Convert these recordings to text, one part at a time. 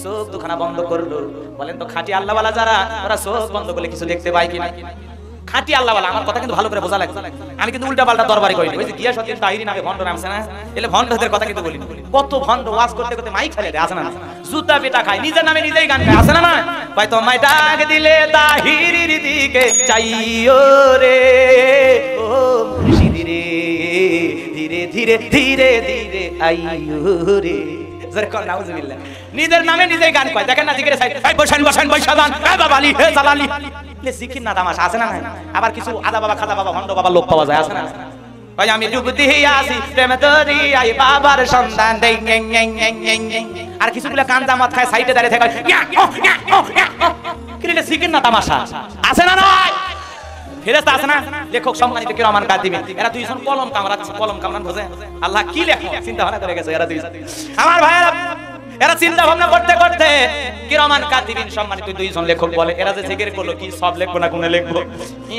চোখ দুখানা বন্ধ করলো। বলেন তো খাঁটি আল্লাহওয়ালা যারা ওরা চোখ বন্ধ করলে কিছু দেখতে পায় কিনা? খাঁটি আল্লাহওয়ালা, আমার কথা কিন্তু ভালো করে বোঝা লাগবে। আমি কিন্তু উল্টা পাল্টা দরবারি করিনি। ওই যে গিয়াসউদ্দিন তাহিরি নামে ভণ্ড নামছে না, এলে ভণ্ডদের কথা কিন্তু বলিনি। কত ভণ্ড ওয়াজ করতে করতে মাইক ফেলে দেয়, আছে না? জুতা পেটা খায়, নিজের নামে নিজেই গান গায়, আছে না? না ভাই তোমায় ডাক দিলে তাহিরির দিকে চাইও রে ও মুর্শিদি রে, ধীরে ধীরে ধীরে ধীরে আইও রে। নাউজুবিল্লাহ, নিজের নামে নিজেই গান কয়। দেখেন না জিকিরে সাইড, এই বসেন বসেন বৈশাদান, এ বাবালি হে জালালি, এলে জিকির না তামাশা, আছে না? আবার কিছু আদা বাবা খাদা বাবা ভণ্ড বাবা লোক পাওয়া যায়, আছে না? ভাই আমি ডুব দিয়া আসি প্রেমে তোরি আই বাবার সন্তান দেই নেং নেং নেং নেং নেং। আর কিছুগুলা কান্দা মাথা খায় সাইডে দাঁড়িয়ে থাকে, কিলে জিকির না তামাশা, আছে না? নয় ফেরেশতা আছে না? লেখক সম্মানিত কিরামান কাতিবিন, এরা দুইজন কলম কামড়াচ্ছে, কলম কামড়ান বোঝে আল্লাহ কি লেখে, চিন্তা ভাবনা করে গেছে এরা দুইজন। আমার ভাইরা, এরা চিন্তা ভাবনা করতে করতে কিরামান কাতিবিন সম্মানিত দুইজন লেখক বলে, এরা যে জিকির করলো কি সব লিখবো না গুনাহ লিখবো?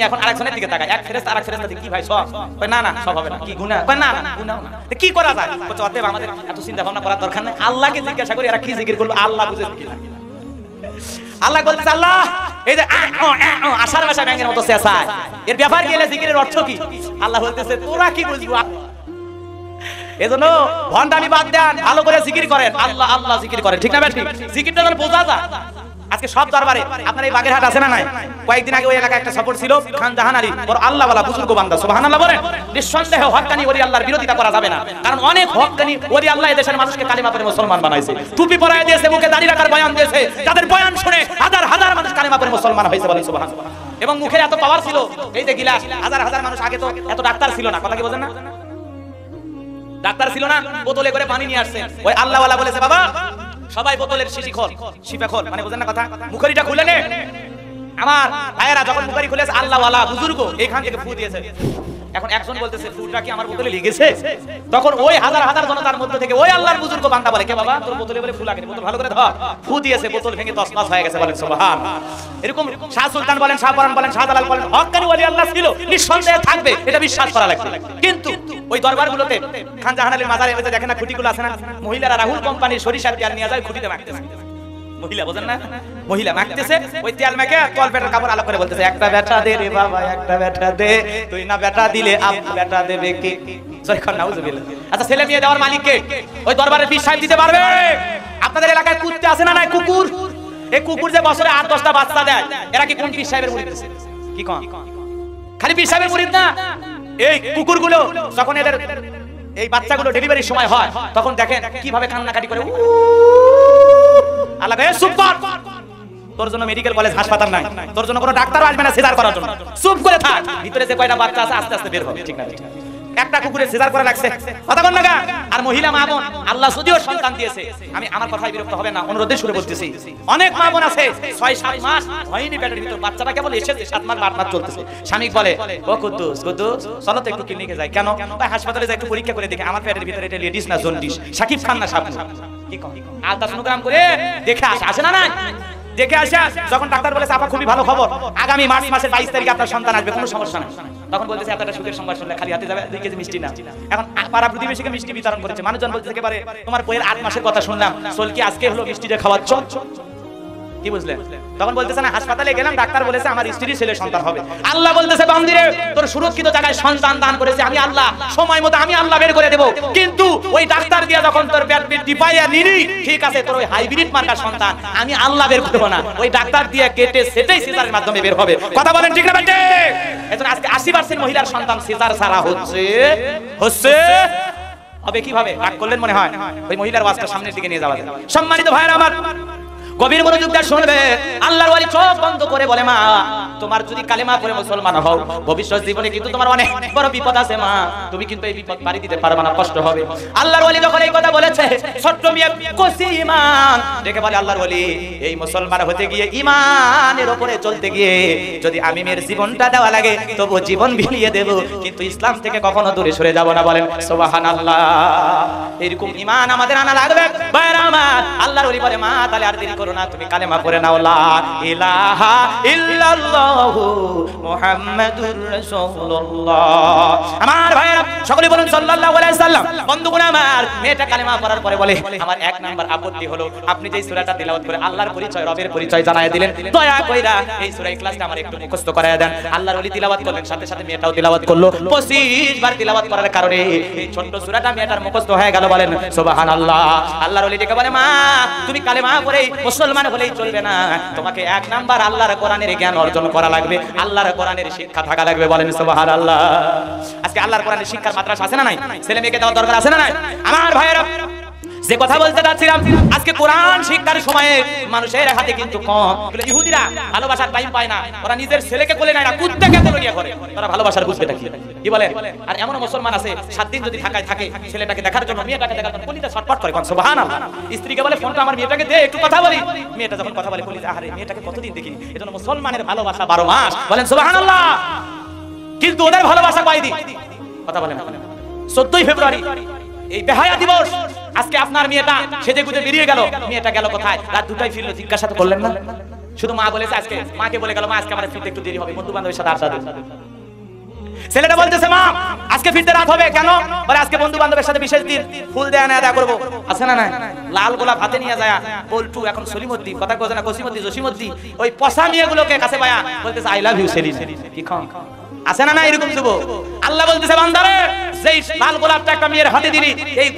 এখন আরেকজনের দিকে তাকায়, এক ফেরেশতা আরেক ফেরেশতা কি ভাই সব? কয় না না সব হবে না। কি গুনাহ? কয় না না গুনাহ না। তো কি করা যায়? বলছে অতএব আমাদের এত চিন্তা ভাবনা করার দরকার নাই, আল্লাহকে জিজ্ঞাসা করি এরা কি জিকির করলো, আল্লাহ বুঝে কি না। আল্লাহ বলছে আল্লাহ এই যে আষাঢ় মাসে ব্যাঙের মতো চেঁচায়, এর ব্যাপার গেলে জিকিরের অর্থ কি? আল্লাহ বলতেছে তোরা কি বুঝবো? এজন্য ভণ্ডামি বাদ দেন, ভালো করে জিকির করেন, আল্লাহ আল্লাহ জিকির করেন, ঠিক না ভাই? ঠিক জিকিরটা যেন বোঝা যায়। আজকে সব দরবারে আপনার এই বাগেরহাট আছে না নাই? কয়েকদিন আগে ওই এলাকায় একটা সফর ছিল, খান জাহান আলী ওর আল্লাহওয়ালা বুজুর্গ বান্দা, সুবহানাল্লাহ বলেন। নিঃসন্দেহে হক্কানি ওলি আল্লাহর বিরোধিতা করা যাবে না, কারণ অনেক হক্কানি ওলি আল্লাহ এই দেশের মানুষকে কালিমা পড়ে মুসলমান বানাইছে, টুপি পরায় দিয়েছে, মুখে দাড়ি রাখার বয়ান দিয়েছে, তাদের বয়ান শুনে হাজার হাজার মানুষ কালিমা পড়ে মুসলমান হয়েছে, বলেন সুবহানাল্লাহ। এবং মুখে এত পাওয়ার ছিল, এই যে গিলাস, হাজার হাজার মানুষ, আগে তো এত ডাক্তার ছিল না, কথা কি বোঝেন না? ডাক্তার ছিল না, বোতলে করে পানি নিয়ে আসছে, ওই আল্লাহওয়ালা বলেছে বাবা সবাই বোতলের শিশি খোল, শিপা খোল, মানে বোঝেন না কথা? মুখরিটা খুলে নে। আমার ভাইয়েরা যখন মুখরি খুলেছে, আল্লাহওয়ালা বুজুর্গ এইখান থেকে ফু দিয়েছে। এখন একজন বলতেছে ফুটা কি আমার বোতলে লেগেছে? তখন ওই হাজার হাজার জনতার মধ্যে থেকে ওই আল্লাহর বুজুর্গ বান্দা বলে, কে বাবা তোর বোতলে বলে ফু লাগেনি, বোতল ভালো করে ধর। ফু দিয়েছে, বোতল ভেঙে তছনছ হয়ে গেছে, বলেন সুবহানাল্লাহ। এরকম শাহ সুলতান বলেন, শাহ পরান বলেন, শাহ জালাল বলেন, হক্কানি ওলি আল্লাহ ছিল, নিঃসন্দেহে থাকবে, এটা বিশ্বাস করা লাগবে। কিন্তু ওই দরবারগুলোতে খান জাহান আলীর মাজারে ওই যে দেখেন না খুঁটিগুলো আছে না, মহিলারা রাহুল কোম্পানির সরিষার তেল নিয়ে যায় খুঁটিতে মাখতেছে। মহিলা বোঝেন না, মহিলা মাখতেছে, ওই তেল মেখে তল পেটের কাপড় আলাদা করে বলতেছে একটা বেটা দে রে বাবা, একটা বেটা দে, তুই না বেটা দিলে আপ বেটা দেবে কে? জয়খান নাউজুবিল্লাহ। আচ্ছা ছেলে মেয়ে দেওয়ার মালিক কে? ওই দরবারের পীর সাহেব দিতে পারবে? আপনাদের এলাকায় কুত্তে আছে না নাই? কুকুর, এই কুকুর যে বছরে 8-10টা বাচ্চা দেয়, এরা কি কোন পীর সাহেবের মুরিদ? কি কোন? খালি পীর সাহেবের মুরিদ না, এই কুকুরগুলো যখন এদের এই বাচ্চাগুলো ডেলিভারির সময় হয়, তখন দেখেন কিভাবে কান্নাকাটি করে। আল্লাহ কয় চুপ কর, তোর জন্য মেডিকেল কলেজ হাসপাতাল নাই, তোর জন্য কোনো ডাক্তারও আসবে না সিজার করার জন্য, চুপ করে থাক। ভিতরে যে কয়টা বাচ্চা আছে আস্তে আস্তে বের হবে, ঠিক না? একটা কুকুরের সিজার করা লাগছে, কথা বল না। আর মহিলা মা বোন, আল্লাহ যদিও সন্তান দিয়েছে, আমি আমার কথায় বিরক্ত হবে না, অনুরোধের সুরে বলতেছি, অনেক মা বোন আছে 6-7 মাস হয়নি পেটের ভিতর, বাচ্চাটা কেবল এসেছে, 7 মাস 8 মাস চলতেছে, স্বামী বলে ও কুদ্দুস কুদ্দুস চলো তো একটু ক্লিনিকে যাই। কেন? ভাই হাসপাতালে যাই একটু পরীক্ষা করে দেখি আমার পেটের ভিতরে এটা লেডিস না জন্ডিস, সাকিব খান না সাবনু, কি কম আলট্রাসোনোগ্রাম করে দেখে আসে না? না দেখে আসা, যখন ডাক্তার বলেছে আপা খুবই ভালো খবর, আগামী মার্চ মাসের 22 তারিখে আপনার সন্তান আসবে, কোনো সমস্যা নেই, তখন বলতেছে এতটা সুখের সংবাদ শুনলে খালি হাতে যাবে 2 কেজি মিষ্টি না। এখন পাড়া প্রতিবেশীকে মিষ্টি বিতরণ করেছে, মানুষজন বলতেছে একেবারে তোমার বইয়ের 8 মাসের কথা শুনলাম, চল কি আজকে হলো মিষ্টিটা খাওয়াচ্ছ? কি বুঝলেন? তখন বলতেছে না হাসপাতালে গেলাম, ডাক্তার বলেছে আমার স্ত্রী ছেলে সন্তান হবে। আল্লাহ বলতেছে বান্দিরে তোর সুরক্ষিত জায়গায় সন্তান দান করেছে আমি আল্লাহ, সময় মতো আমি আল্লাহ বের করে দেব, কিন্তু ওই ডাক্তার দিয়া যখন তোর পেট টিপাইয়া নিনি, ঠিক আছে তোর ওই হাইব্রিড মার্কার সন্তান আমি আল্লাহ বের করব না, ওই ডাক্তার দিয়া কেটে সেটাই সিজারের মাধ্যমে বের হবে, কথা বলেন ঠিক না বেটে? এজন্য আজকে 80% মহিলার সন্তান সিজার ছাড়া হচ্ছে হবে কিভাবে? রাগ করলেন মনে হয়, ওই মহিলার ওয়াজটা সামনের দিকে নিয়ে যাওয়া যায়। সম্মানিত ভাইরা আমার, গভীর মনোযোগ দিয়ে শুনবে, আল্লাহর ওয়ালি চোখ বন্ধ করে বলে মা তোমার যদি কালেমা পড়ে মুসলমান হও, ভবিষ্যৎ জীবনে কিন্তু তোমার অনেক বড় বিপদ আছে মা, তুমি কিন্তু এই বিপদ পারি দিতে পারবে না, কষ্ট হবে। আল্লাহর ওয়ালি যখন এই কথা বলেছে, ছোট্ট মেয়ে কসি ঈমান দেখে বলে আল্লাহর ওয়ালি এই মুসলমান হতে গিয়ে, ঈমানের উপরে চলতে গিয়ে যদি আমি মেয়ের জীবনটা দেওয়া লাগে তবু জীবন বিলিয়ে দেব, কিন্তু ইসলাম থেকে কখনো দূরে সরে যাব না, বলেন সুবহানাল্লাহ। এরকম ঈমান আমাদের আনা লাগবে ভাইরা আমার। আল্লাহর ওলি বলে মা তাহলে আর দেরি করো না, তুমি কালেমা পড়ে নাও লা ইলাহা ইল্লাল্লাহু মুহাম্মাদুর রাসূলুল্লাহ। আমার ভাইরা সকলে বলুন সাল্লাল্লাহু আলাইহি সাল্লাম। বন্ধুগণ আমার, মেয়েটা কালেমা পড়ার পরে বলে আমার এক নাম্বার আপত্তি হলো আপনি যে সূরাটা তিলাওয়াত করে আল্লাহর পরিচয় রবের পরিচয় জানায় দিলেন, দয়া কইরা এই সূরা ইখলাসটা আমার একটু মুখস্থ করায় দেন। আল্লাহর ওলি তিলাওয়াত করলেন, সাথে সাথে মেয়েটাও তিলাওয়াত করলো। 25 বার তিলাওয়াত করার কারণে এই ছোট্ট সূরাটা মেয়েটার মুখস্থ হয়ে গেল। বলেন সুবহানাল্লাহ। আল্লাহর ওলি ডেকে বলে মা তুমি কালেমা পড়েই মুসলমান হলেই চলবে না, তোমাকে এক নাম্বার আল্লাহর কোরআনের জ্ঞান অর্জন করা লাগবে, আল্লাহর কোরআনের শিক্ষা থাকা লাগবে। বলেন সুবহানাল্লাহ। আজকে আল্লাহর কোরআনের শিক্ষার মাদ্রাসা আছে না নাই? ছেলে মেয়েকে দেওয়ার দরকার আছে না নাই? আমার ভাইয়েরা যে কথা বলতে যাচ্ছিলাম, আজকে কোরআন শিক্ষার সময়ে মানুষের হাতে কিন্তু কম। ইহুদিরা ভালোবাসার টাইম পায় না, ওরা নিজের ছেলেকে কোলে নেয় না, কুত্তাকে কোলে নিয়ে করে। তারা ভালোবাসার বুঝবেটা কি বলেন? আর এমন মুসলমান আছে 7 দিন যদি ঢাকায় থাকে ছেলেটাকে দেখার জন্য, মেয়েটাকে দেখার জন্য কলিজা ছটফট করে। কোন সুবহানাল্লাহ। স্ত্রীকে বলে ফোনটা আমার মেয়েটাকে দে একটু কথা বলি। মেয়েটা যখন কথা বলে কলিজা আরে মেয়েটাকে কতদিন দেখিনি। এজন্য মুসলমানের ভালোবাসা 12 মাস। বলেন সুবহানাল্লাহ। কিন্তু ওদের ভালোবাসা কয়দিন? কথা বলেন। 14 ফেব্রুয়ারি এই বেহায়া দিবস, আজকে আপনার মেয়েটা সেজে গুজে বেরিয়ে গেল। মেয়েটা গেল কোথায়? রাত 2টায় ফিরলো, জিজ্ঞাসা তো করলেন না? শুধু মা বলেছে আজকে, মাকে বলে গেল মা আজকে আমার ফিরতে একটু দেরি হবে, বন্ধু বান্ধবের সাথে আড্ডা দেব। ছেলেটা বলতেছে মা আজকে ফিরতে রাত হবে কেন? বলে আজকে বন্ধু বান্ধবের সাথে বিশেষ দিন, ফুল দেয়া না দেয়া করবো। আছে না না? লাল গোলাপ হাতে নিয়ে যায় পল্টু, এখন সলিমদ্দি কথা কয় না, কসিমদ্দি জসিমদ্দি, ওই পসা মেয়েগুলোকে কাছে পায়া বলতেছে আই লাভ ইউ সেলিম। কি খান আছে না না এরকম যুবক? আল্লাহ বলতেছে বান্দারে যেই লাল গোলাপটা একটা মেয়ের হাতে দিলি, এই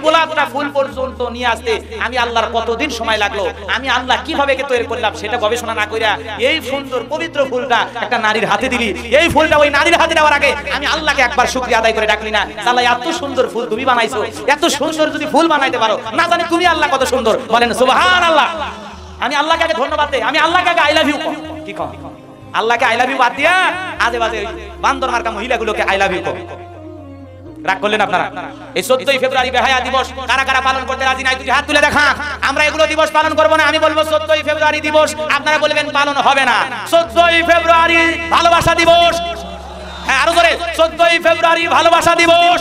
গোলাপটা ফুল পর্যন্ত নিয়ে আসতে আমি আল্লাহর কতদিন সময় লাগলো, আমি আল্লাহ কিভাবে কে তৈরি করলাম সেটা গবেষণা না কইরা এই সুন্দর পবিত্র ফুলটা একটা নারীর হাতে দিলি, এই ফুলটা ওই নারীর হাতে দেওয়ার আগে আমি আল্লাহকে একবার শুকরিয়া আদায় করে ডাকলি না? আল্লাহ এত সুন্দর ফুল তুমি বানাইছো, এত সুন্দর যদি ফুল বানাইতে পারো না জানি তুমি আল্লাহ কত সুন্দর। বলেন সুবহানাল্লাহ। আমি আল্লাহকে আগে ধন্যবাদ দেই, আমি আল্লাহকে আগে আই লাভ ইউ কি কম? আল্লাহকে আই লাভ ইউ বাদ দিয়া আজে বাজে বান্দর মার্কা মহিলাগুলোকে আই লাভ ইউ কম। রাগ করলেন আপনারা? এই 14 ফেব্রুয়ারি বেহায়া দিবস কারা কারা পালন করতে রাজি নাই? দুটি হাত তুলে দেখা। আমরা এগুলো দিবস পালন করব না। আমি বলবো 14 ফেব্রুয়ারি দিবস, আপনারা বলবেন পালন হবে না। 14 ফেব্রুয়ারি ভালোবাসা দিবস। হ্যাঁ আরো জোরে, 14 ফেব্রুয়ারি ভালোবাসা দিবস।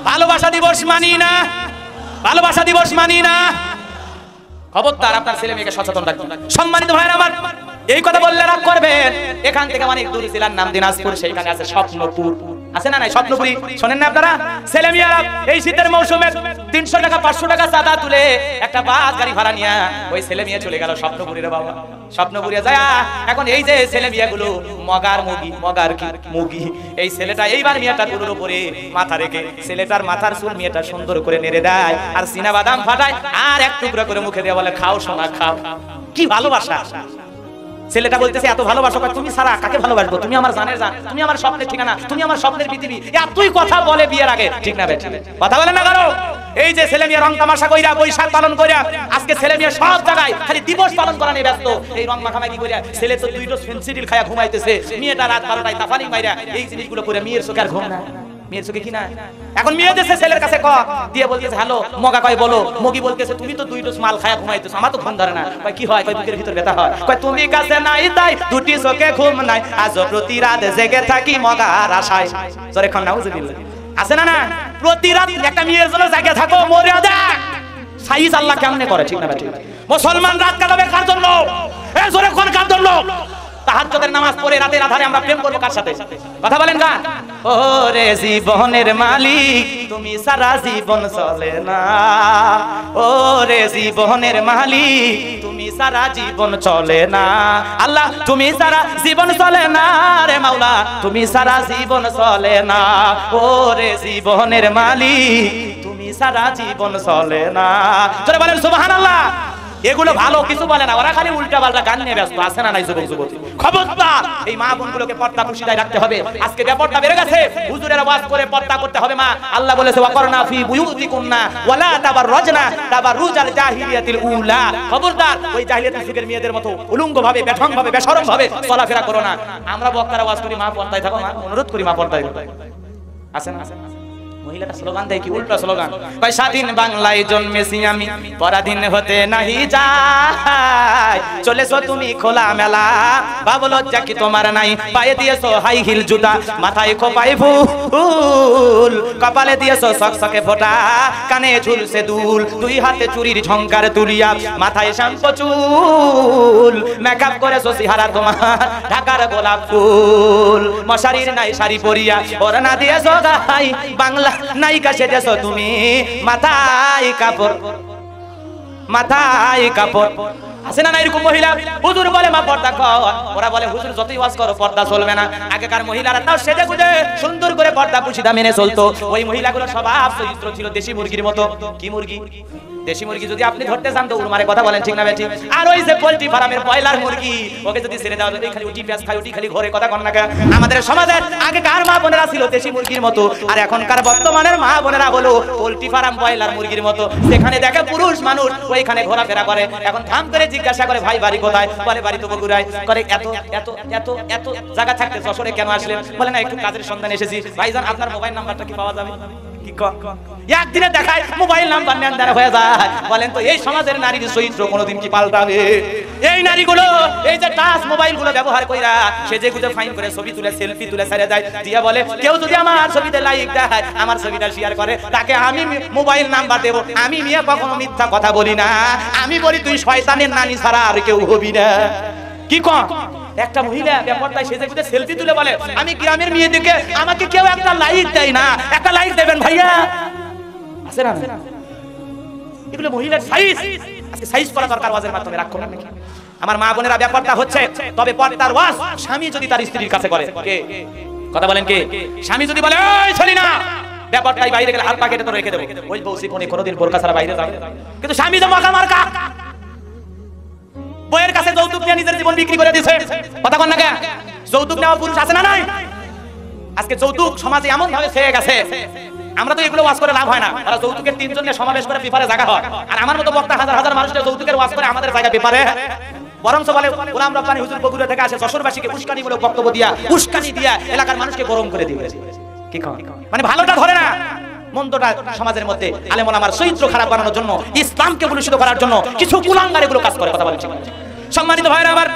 ভালোবাসা দিবস মানি না, ভালোবাসা দিবস মানি না। খবরদার আপনার ছেলে মেয়েকে সচেতন রাখবেন। সম্মানিত ভাইরা আমার, এই কথা বললে রাগ করবেন। এখান থেকে অনেক দূর জেলার নাম দিনাজপুর, সেইখানে আছে স্বপ্নপুর। আছে না নাই? স্বপ্নপুরি শোনেন না আপনারা? ছেলে মেয়েরা এই শীতের মৌসুমে 300 টাকা 500 টাকা চাঁদা তুলে একটা বাস গাড়ি ভাড়া নিয়ে ওই ছেলে মেয়ে চলে গেল স্বপ্নপুরীর বাবা। স্বপ্নপুরিয়া যায় এখন এই যে ছেলে মেয়েগুলো মগার কি মুগি, এই ছেলেটা এইবার মেয়েটার পুরোর উপরে মাথা রেখে ছেলেটার মাথার চুল মেয়েটা সুন্দর করে নেড়ে দেয় আর চীনা বাদাম ফাটায় আর এক টুকরা করে মুখে দিয়ে বলে খাও সোনা খাও। কি ভালোবাসা! ছেলেটা বলতেছে এত ভালোবাসো, তুমি সারা কাকে ভালোবাসবো? তুমি আমার জানের জান, তুমি আমার স্বপ্নের ঠিকানা, তুমি আমার স্বপ্নের পৃথিবী। এতই কথা বলে বিয়ের আগে, ঠিক না বেঠিক? কথা বলে না কারো? এই যে ছেলে মেয়ে রং তামাশা কইরা বৈশাখ পালন কইরা আজকে ছেলে মেয়ে সব জায়গায় খালি দিবস পালন করা নিয়ে ব্যস্ত। এই রং মাখামাখি কইরা ছেলে তো 2 ডোজ ফেন্সিডিল খায়া ঘুমাইতেছে, মেয়েটা রাত 12টায় তাফানি মাইরা এই জিনিসগুলো করে মেয়ের চোখে আর ঘুম না। মেয়ের চোখে কি না? এখন মেয়ে দেশে ছেলের কাছে দিয়ে বলতেছে হ্যালো, মগা কয় বলো, মগি বলতেছে তুমি তো 2 ডোজ মাল খায়া ঘুমাইতেছো, আমার তো ঘুম ধরে না। কয় কি হয়? কয় বুকের ভিতর ব্যথা হয়। কয় তুমি কাছে নাই তাই 2টি চোখে ঘুম নাই, আজ প্রতি রাত জেগে থাকি মগার আশায়। জোরে কোন নাউজুবিল্লাহ। আছে না না? প্রতি রাত একটা মেয়ের জন্য জেগে থাকো, মর্যাদা সাইজ আল্লাহ কেমনে করে, ঠিক না ঠিক? মুসলমান রাত কাটাবে কার জন্য? এই জোরে কোন কার জন্য? তাহাজ্জুদের নামাজ পড়ে রাতের আধারে আমরা প্রেম করব কার সাথে? কথা বলেন না? ওরে জীবনের মালিক তুমি সারা জীবন চলে না, ওরে জীবনের মালিক তুমি সারা জীবন চলে না। আল্লাহ তুমি সারা জীবন চলে না রে মাওলা, তুমি সারা জীবন চলে না। ওরে জীবনের মালিক তুমি সারা জীবন চলে না। চলে বলেন সুবহানাল্লাহ। এগুলো ভালো কিছু বলে না, ওরা খালি উল্টা পাল্টা গান নিয়ে ব্যস্ত। আছে না নাই যুবক যুবতী? খবরদার এই মা বোনগুলোকে পর্দা পুশিদায় রাখতে হবে। আজকে ব্যাপারটা বেড়ে গেছে, হুজুরের আওয়াজ করে পর্দা করতে হবে মা। আল্লাহ বলেছে ওয়াকরনা ফি বুয়ুতিকুন্না ওয়ালা তাবাররাজনা তাবাররুজাল জাহিলিয়াতিল উলা। খবরদার ওই জাহিলিয়াতের যুগের মেয়েদের মতো উলঙ্গ ভাবে, বেঢং ভাবে, বেশরম ভাবে চলাফেরা করো না। আমরা বক্তার আওয়াজ করি মা পর্দায় থাকো, মা অনুরোধ করি মা পর্দায়। আছে না? মহিলাটা স্লোগান দেয় কি উল্টা স্লোগান, ভাই স্বাধীন বাংলায় জন্মেছি আমি, পরাধীন হতে নাহি যাই, চলেছো তুমি খোলা মেলা, বাবু লজ্জা কি তোমার নাই, পায়ে দিয়েছো হাই হিল জুতা, মাথায় খোপাই ফুল, কপালে দিয়েছো সকসকে ফোঁটা, কানে ঝুলছে দুল, দুই হাতে চুরির ঝংকার তুলিয়া, মাথায় শ্যাম্পু চুল, মেকআপ করেছো চেহারা তোমার ঢাকার গোলাপ ফুল, মশারির নাই শাড়ি পরিয়া ওড়না দিয়েছো গাই, বাংলা নায়িকা সেজেছো তুমি, মাথায় কাপড়, মাথায় কাপড়। আছে না এরকম মহিলা, হুজুর বলে মা পর্দা কর, ওরা বলে হুজুর যতই ওয়াজ করো পর্দা চলবে না। আগেকার মহিলারা তাও সেজে গুজে সুন্দর করে পর্দা পুশিদা মেনে চলতো। ওই মহিলাগুলো স্বভাব চরিত্র ছিল দেশি মুরগির মতো। কি মুরগি? দেশি মুরগি যদি আপনি ধরতে চান তো উড়মারে কথা বলেন, ঠিক না বেঠি? আর ওই যে পোল্ট্রি ফার্মের ব্রয়লার মুরগি, ওকে যদি ছেড়ে দেওয়া যায় খালি উটি পেঁয়াজ খাই, উটি খালি ঘরে কথা কন না। আমাদের সমাজে আগেকার মা বোনেরা ছিল দেশি মুরগির মতো, আর এখনকার বর্তমানের মা বোনেরা হলো পোল্ট্রি ফার্ম ব্রয়লার মুরগির মতো। সেখানে দেখে পুরুষ মানুষ ওইখানে ঘোরাফেরা করে, এখন থাম করে জিজ্ঞাসা করে ভাই বাড়ি কোথায়? বলে বাড়ি তো বগুড়ায়। করে এত এত এত এত জায়গা থাকতে যশোরে কেন আসলেন? বলে না একটু কাজের সন্ধানে এসেছি। ভাইজান আপনার মোবাইল নাম্বারটা কি পাওয়া যাবে? কি একদিনে দেখায় মোবাইল নাম্বার নেন দেওয়া হয়ে যায়। বলেন তো এই সমাজের নারীর চরিত্র কোনোদিন কি পাল্টাবে? এই নারীগুলো এই যে টাচ মোবাইল গুলো ব্যবহার কইরা সে যে গুজে ফাইন করে ছবি তুলে সেলফি তুলে ছেড়ে দেয়, দিয়া বলে কেউ যদি আমার ছবিতে লাইক দেয়, আমার ছবিটা শেয়ার করে, তাকে আমি মোবাইল নাম্বার দেব। আমি নিয়ে কখনো মিথ্যা কথা বলি না, আমি বলি তুই শয়তানের নানি ছাড়া আর কেউ হবি না। কি কম একটা মহিলা ব্যাপারটাই সেজে গুজে সেলফি তুলে বলে আমি গ্রামের মেয়ে দিকে, আমাকে কেউ একটা লাইক দেয় না, একটা লাইক দেবেন ভাইয়া। আছে না এগুলো মহিলার সাইজ, আজকে সাইজ করা দরকার ওয়াজের মাধ্যমে। রাখো না নাকি আমার মা বোনেরা, ব্যাপারটা হচ্ছে তবে পর্দার ওয়াজ স্বামী যদি তার স্ত্রীর কাছে করে, কে কথা বলেন, কে স্বামী যদি বলে ওই চলি না, ব্যাপারটাই বাইরে গেলে হাত পা কেটে তো রেখে দেবো, ওই বউ সিফনি কোনোদিন বোরকা ছাড়া বাইরে যাবে। কিন্তু স্বামী তো মাকা মার্কা, বউয়ের কাছে যৌতুক নিয়ে নিজের জীবন বিক্রি করে দিয়েছে। কথা কন না কে? যৌতুক নেওয়া পুরুষ আছে না নাই? আজকে যৌতুক সমাজে এমন ভাবে ছেয়ে গেছে, আমরা তো এগুলো ওয়াজ করে লাভ হয় না। তারা যৌতুকের তিনজন নিয়ে সমাবেশ করে পেপারে জায়গা হয়, আর আমার মতো বক্তা হাজার হাজার মানুষকে যৌতুকের ওয়াজ করে আমাদের জায়গা পেপারে। বরং বলে গোলাম রব্বানী হুজুর বগুড়া থেকে আসে, যশোরবাসীকে উস্কানি বলে বক্তব্য দিয়া, উস্কানি দিয়া এলাকার মানুষকে গরম করে দিয়েছে। কি মানে ভালোটা ধরে না, মন্দটা সমাজের মধ্যে আলেম ওলামার চরিত্র খারাপ বানানোর জন্য, ইসলামকে কলুষিত করার জন্য কিছু কুলাঙ্গার এগুলো কাজ করে। কথা বলছি সম্মানিত ভাইরা আমার,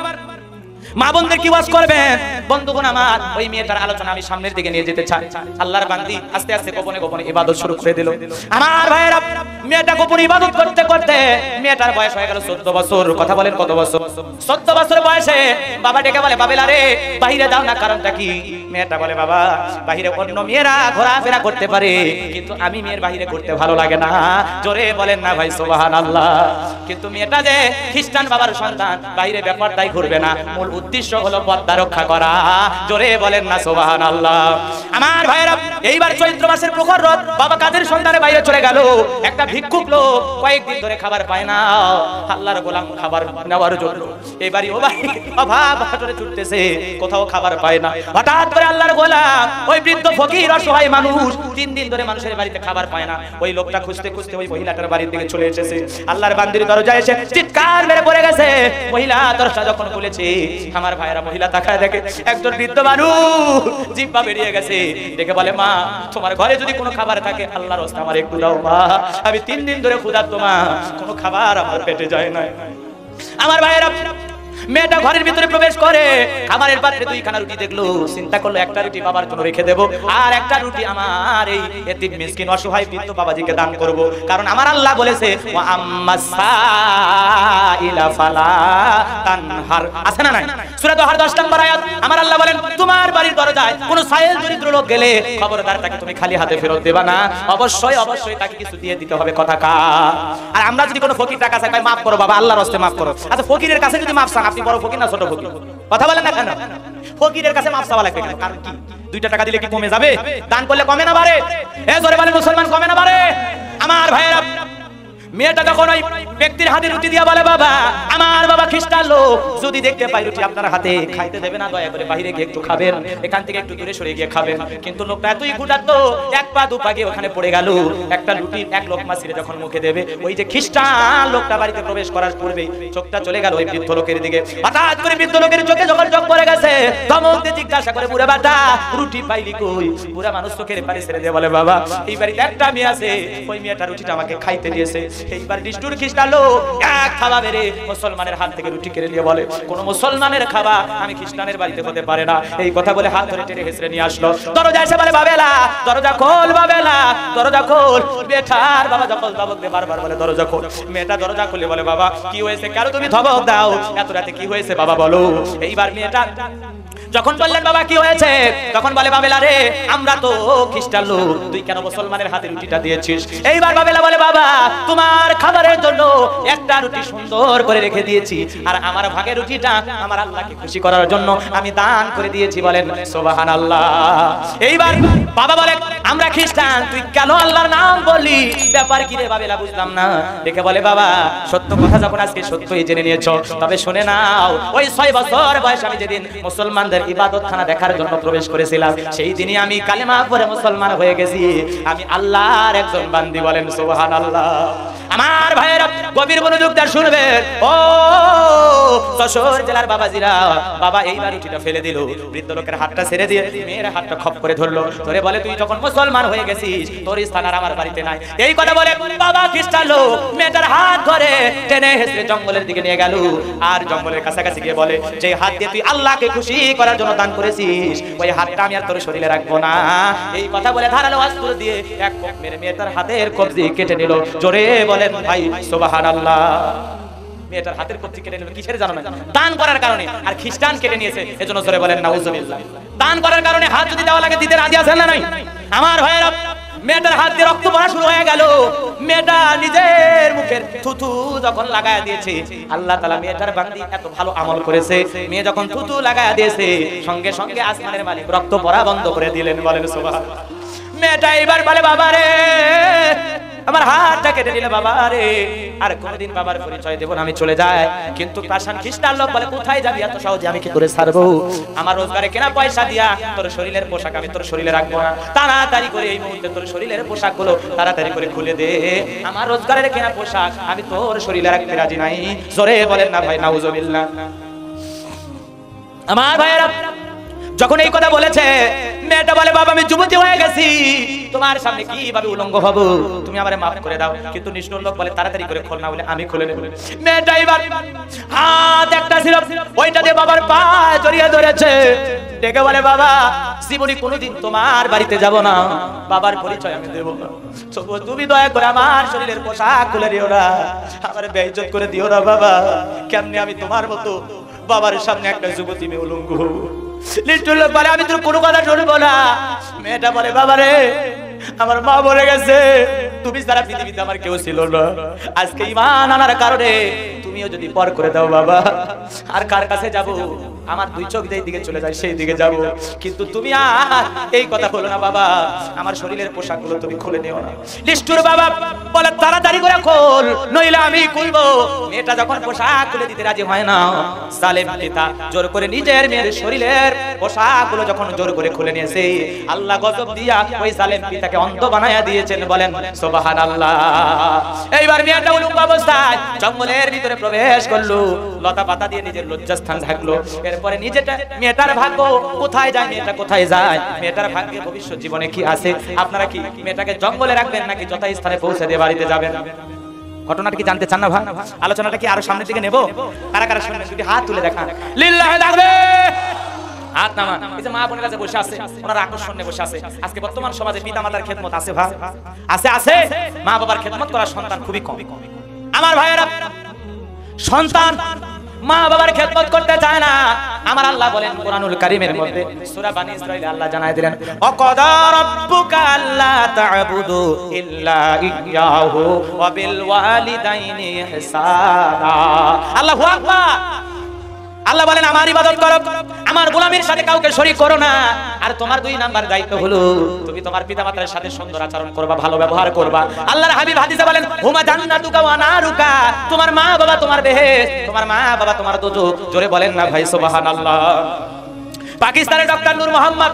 মা বোনদের কি ওয়াজ করবেন? বন্ধুগণ আমার, ওই মেয়েটার আলোচনা আমি সামনের দিকে নিয়ে যেতে চাই। আল্লাহর বান্দি আস্তে আস্তে গোপনে গোপনে ইবাদত শুরু করে দিল। আমার ভাইরা, মেয়েটা গোপনে ইবাদত করতে করতে মেয়েটার বয়স হয়ে গেল 14 বছর। কথা বলেন কত বছর? 14 বছর বয়সে বাবা ডেকে বলে বাবেলা রে বাইরে যাও না, কারণটা কি? মেয়েটা বলে বাবা বাইরে অন্য মেয়েরা ঘোরাফেরা করতে পারে, কিন্তু আমি মেয়ের বাইরে করতে ভালো লাগে না। জোরে বলেন না ভাই সুবহানাল্লাহ। কিন্তু মেয়েটা যে খ্রিস্টান বাবার সন্তান, বাইরে ব্যাপারটাই ঘুরবে না, মূল উদ্দেশ্য হলো পর্দা রক্ষা করা। জোরে বলেন না সুবহানাল্লাহ। আমার ভাইরা, এইবার চৈত্র মাসের প্রখর রোদ, বাবা কাদের সন্তানে বাইরে চলে গেল। একটা ভিক্ষুক লোক কয়েকদিন ধরে খাবার পায় না, আল্লাহর গোলাম খাবার নেওয়ার জন্য এবারই ও ভাই অভাব হাটরে ছুটতেছে, কোথাও খাবার পায় না। হঠাৎ করে আল্লাহর গোলাম, ওই বৃদ্ধ ফকির অসহায় মানুষ 3 দিন ধরে মানুষের বাড়িতে খাবার পায় না, ওই লোকটা খুঁজতে খুঁজতে ওই মহিলাটার বাড়ির দিকে চলে এসেছে। আল্লাহর বান্দির দরজায় এসে চিৎকার মেরে পড়ে গেছে। মহিলা দরজা যখন খুলেছে, আমার ভাইরা মহিলা তাকায় দেখে একজন বৃদ্ধ মানুষ জিহ্বা বেরিয়ে গেছে। দেখে বলে মা তোমার ঘরে যদি কোনো খাবার থাকে আল্লাহর রাস্তে আমার একটু দাও মা, আমি 3 দিন ধরে ক্ষুধার্ত মা, কোনো খাবার আমার পেটে যায় না। আমার ভাইরা, মেয়েটা ঘরের ভিতরে প্রবেশ করে, খাবারের পাত্রে 2খানা রুটি দেখলো, চিন্তা করলো একটা রুটি বাবার জন্য রেখে দেব, আর একটা রুটি আমার এই এতিম মিসকিন অসহায় বৃদ্ধ বাবাজিকে দান করব। কারণ আমার আল্লাহ বলেছে ওয়া আম্মাসাইলা ফালা তানহার, আছে না নাই? সূরা দোহার 10 নম্বর আয়াত। আমার আল্লাহ বলেন তোমার বাড়ির দরজায় কোন সাইল দরিদ্র লোক গেলে খবরদার তাকে তুমি খালি হাতে ফেরত দেবা না, অবশ্যই অবশ্যই তাকে কিছু দিয়ে দিতে হবে। কথা কা। আর আমরা যদি কোনো ফকির টাকা চাই, ভাই মাফ করো বাবা, আল্লাহর রাস্তে মাফ করো। আচ্ছা ফকিরের কাছে যদি মাফ চান, আপনি বড় ফকির না ছোট ফকির? কথা বলেন না কেন? ফকিরের কাছে মাফ চাওয়া লাগবে কেন? কারণ কি? 2টা টাকা দিলে কি কমে যাবে? দান করলে কমে না বাড়ে? এ জোরে বলেন মুসলমান, কমে না বাড়ে? আমার ভাইয়েরা, মেয়েটা যখন ওই ব্যক্তির হাতে রুটি দিয়া বলে বাবা আমার বাবা খ্রিস্টান লোক, যদি দেখতে পাই রুটি আপনার হাতে খাইতে দেবে না, দয়া করে বাইরে গিয়ে একটু খাবেন, এখান থেকে একটু দূরে সরে গিয়ে খাবেন। কিন্তু লোকটা এতই গুটাত, এক পা দু পা গিয়ে ওখানে পড়ে গেল। একটা রুটি এক লোকমা ছিঁড়ে যখন মুখে দেবে, ওই যে খ্রিস্টান লোকটা বাড়িতে প্রবেশ করার পূর্বে চোখটা চলে গেল ওই বৃদ্ধ লোকের দিকে। হঠাৎ করে বৃদ্ধ লোকের চোখে যখন চোখ পড়ে গেছে, ধমক দিয়ে জিজ্ঞাসা করে বুড়া বাটা রুটি পাইলি কই? বুড়া মানুষ চোখের পানি ছেড়ে দিয়ে বলে বাবা এই বাড়িতে একটা মেয়ে আছে, ওই মেয়েটা রুটিটা আমাকে খাইতে দিয়েছে। এইবার নিষ্ঠুর খ্রিস্টান লোক এক খাওয়া বেড়ে মুসলমানের হাত থেকে রুটি কেড়ে নিয়ে বলে কোন মুসলমানের খাওয়া আমি খ্রিস্টানের বাড়িতে হতে পারে না। এই কথা বলে হাত ধরে টেনে হেসড়ে নিয়ে আসলো। দরজা এসে বলে বাবেলা দরজা খোল, বাবেলা দরজা খোল। বেটার বাবা যখন ধমক দিয়ে বারবার বলে দরজা খোল। মেয়েটা দরজা খুলে বলে বাবা কি হয়েছে, কেন তুমি ধমক দাও, এত রাতে কি হয়েছে বাবা বলো। এইবার মেয়েটা যখন বললেন বাবা কি হয়েছে, তখন বলে বাবেলা রে আমরা তো খ্রিস্টান লোক, তুই কেন মুসলমানের হাতে রুটিটা দিয়েছিস? এইবার বাবেলা বলে বাবা তোমার খাবারের জন্য একটা রুটি সুন্দর করে রেখে দিয়েছি, আর আমার ভাগের রুটিটা আমার আল্লাহকে খুশি করার জন্য আমি দান করে দিয়েছি। বলেন সুবহানাল্লাহ। এইবার বাবা বলে আমরা খ্রিস্টান, তুই কেন আল্লাহর নাম বললি, ব্যাপার কি রে বাবেলা বুঝলাম না। দেখে বলে বাবা সত্য কথা যখন আজকে সত্যই জেনে নিয়েছো, তবে শুনে নাও ওই 6 বছর বয়স আমি যেদিন মুসলমানদের ইবাদতখানা দেখার জন্য প্রবেশ করেছিলাম, সেই দিনই আমি কালেমা পড়ে মুসলমান হয়ে গেছি। আমি আল্লাহর একজন বান্দি। বলেন সুবহানাল্লাহ। আমার ভাইয়েরা গভীর মনোযোগ দিয়ে শুনবেন। ও যশোর জেলার বাবাজিরা, বাবা এইবার রুটিটা ফেলে দিল, বৃদ্ধ লোকের হাতটা ছেড়ে দিয়ে মেয়ের হাতটা খপ করে ধরলো, ধরে বলে তুই যখন মুসলমান হয়ে গেছিস তোর স্থান আর আমার বাড়িতে নাই। এই কথা বলে বাবা খ্রিস্টান লোক মেয়েটার হাত ধরে টেনে হেসড়ে জঙ্গলের দিকে নিয়ে গেল। আর জঙ্গলের কাছাকাছি গিয়ে বলে যে হাত দিয়ে তুই আল্লাহকে খুশি করার জন্য দান করেছিস, ওই হাতটা আমি আর তোর শরীরে রাখবো না। এই কথা বলে ধারালো অস্ত্র দিয়ে এক কোপ মেরে মেয়েটার হাতের কবজি কেটে নিল। জোরে বলেন ভাই সুবহানাল্লাহ। মেয়েটার হাতের কবজি কেটে নিল কিসের জানো না? দান করার কারণে। আর খ্রিস্টান কেটে নিয়েছে, এজন্য জোরে বলেন নাউজুবিল্লাহ। দান করার কারণে হাত যদি দেওয়া লাগে দিতে রাজি আছেন না নাই? আমার ভাইয়েরা মেয়েটার হাত দিয়ে রক্ত পড়া শুরু হয়ে গেল। মেয়েটা নিজের মুখের থুথু যখন লাগায়া দিয়েছে, আল্লাহ তাআলা মেয়েটার বান্দি এত ভালো আমল করেছে, মেয়ে যখন থুথু লাগায়া দিয়েছে সঙ্গে সঙ্গে আসমানের মালিক রক্ত পড়া বন্ধ করে দিলেন। বলেন সুবহানাল্লাহ। মেয়েটা এবার বলে বাবা রে আমার হাতটা কেটে দিলে বাবা রে, আর কোনদিন বাবার পরিচয় দেব না, আমি চলে যাই। কিন্তু পাশান খ্রিস্টান লোক বলে কোথায় যাবি এত সহজে আমি কি করে ছাড়বো? আমার রোজগারে কেনা পয়সা দিয়া তোর শরীরের পোশাক আমি তোর শরীরে রাখবো না। তাড়াতাড়ি করে এই মুহূর্তে তোর শরীরের পোশাক গুলো তাড়াতাড়ি করে খুলে দে। আমার রোজগারের কেনা পোশাক আমি তোর শরীরে রাখতে রাজি নাই। জোরে বলেন না ভাই নাউজুবিল্লাহ। আমার ভাইয়েরা যখন এই কথা বলেছে, মেয়েটা বলে বাবা আমি যুবতী হয়ে গেছি, তোমার সামনে কিভাবে উলঙ্গ হব, তুমি আমারে maaf করে দাও। কিন্তু নিষ্ঠুর লোক বলে তাড়াতাড়ি করে খোল না বলে আমি খুলে নেব। মেয়েটা এবার হাত একটা ছিল ওইটা দিয়ে বাবার পা জড়িয়ে ধরেছে, ডেকে বলে বাবা জীবনে কোনোদিন তোমার বাড়িতে যাব না, বাবার পরিচয় আমি দেব না, তুমি দয়া করে আমার শরীরের পোশাক খুলে দিও না, আমার বেইজ্জত করে দিও না বাবা। কেমনে আমি তোমার মতো বাবার সামনে একটা যুবতী মেয়ে উলঙ্গ হব? নিষ্ঠুর লোক বলে আমি তোর কোনো কথা শুনবো না। মেয়েটা বলে বাবা রে আমার মা বলে গেছে তুমি সারা পৃথিবীতে আমার কেউ ছিল না, আজকে ঈমান আনার কারণে তুমিও যদি পর করে দাও বাবা, আর কার কাছে যাব? আমার দুই চোখ যেই দিকে চলে যায় সেই দিকে যাব, কিন্তু তুমি আর এই কথা বলো না বাবা, আমার শরীরের পোশাকগুলো তুমি খুলে নিও না। নিষ্ঠুর বাবা বলে তাড়াতাড়ি করে খোল নইলে আমি খুলবো। মেয়েটা যখন পোশাক খুলে দিতে রাজি হয় না, সালেম পিতা জোর করে নিজের মেয়ের শরীরের পোশাকগুলো যখন জোর করে খুলে নিয়েছে, আল্লাহ গজব দিয়া ওই সালেম পিতাকে অন্ধ বানায়া দিয়েছেন। বলেন সুবহানাল্লাহ। এইবার মেয়েটা উলঙ্গ অবস্থায় জঙ্গলের ভিতরে প্রবেশ করলো, লতা পাতা দিয়ে নিজের লজ্জাস্থান ঢাকলো। এরপরে নিজেটা মেয়েটার ভাগ্য কোথায় যায়, মেয়েটা কোথায় যায়, মেয়েটার ভাগ্যে ভবিষ্যৎ জীবনে কি আছে? আপনারা কি মেয়েটাকে জঙ্গলে রাখবেন নাকি যথাস্থানে স্থানে পৌঁছে দিয়ে বাড়িতে যাবেন? ঘটনাটা কি জানতে চান না ভাই? আলোচনাটা কি আরো সামনের দিকে নেব? কারা কারা শুনবেন যদি হাত তুলে দেখান। লিল্লাহি তাকবীর। হাত নামান। এই যে মা বোনেরা যে বসে আছে ওনারা আকর্ষণ নিয়ে বসে আছে। আজকে বর্তমান সমাজে পিতা মাতার খেদমত আছে ভাই? আছে আছে। মা বাবার খেদমত করা সন্তান খুবই কম। আমার ভাইয়েরা সন্তান মা বাবার খেদমত করতে চায় না। আমার আল্লাহ বলেন কুরআনুল কারীমের মধ্যে সূরা বানী ইসরাঈলে আল্লাহ জানায় দিলেন ওয়াকাদা রাব্বুকা আল্লা তা'বুদু ইল্লা ইয়্যাহু ওয়া বিল ওয়ালিদাইনি ইহসানা। আল্লাহু আকবার। আল্লাহ বলেন আমার ইবাদত করো, আমার গোলামীর সাথে কাউকে শরীক করো না। আর তোমার 2 নাম্বার দায়িত্ব হলো তুমি তোমার পিতামাতার সাথে সুন্দর আচরণ করবা, ভালো ব্যবহার করবা। আল্লাহর হাবিব হাদিসে বলেন হুমা জান্নাতুকা ওয়া নারুকা, তোমার মা বাবা তোমার বেহেশত, তোমার মা বাবা তোমার দোজখ। জোরে বলেন না ভাই সুবহানাল্লাহ। পাকিস্তানের ডক্টর নূর মোহাম্মদ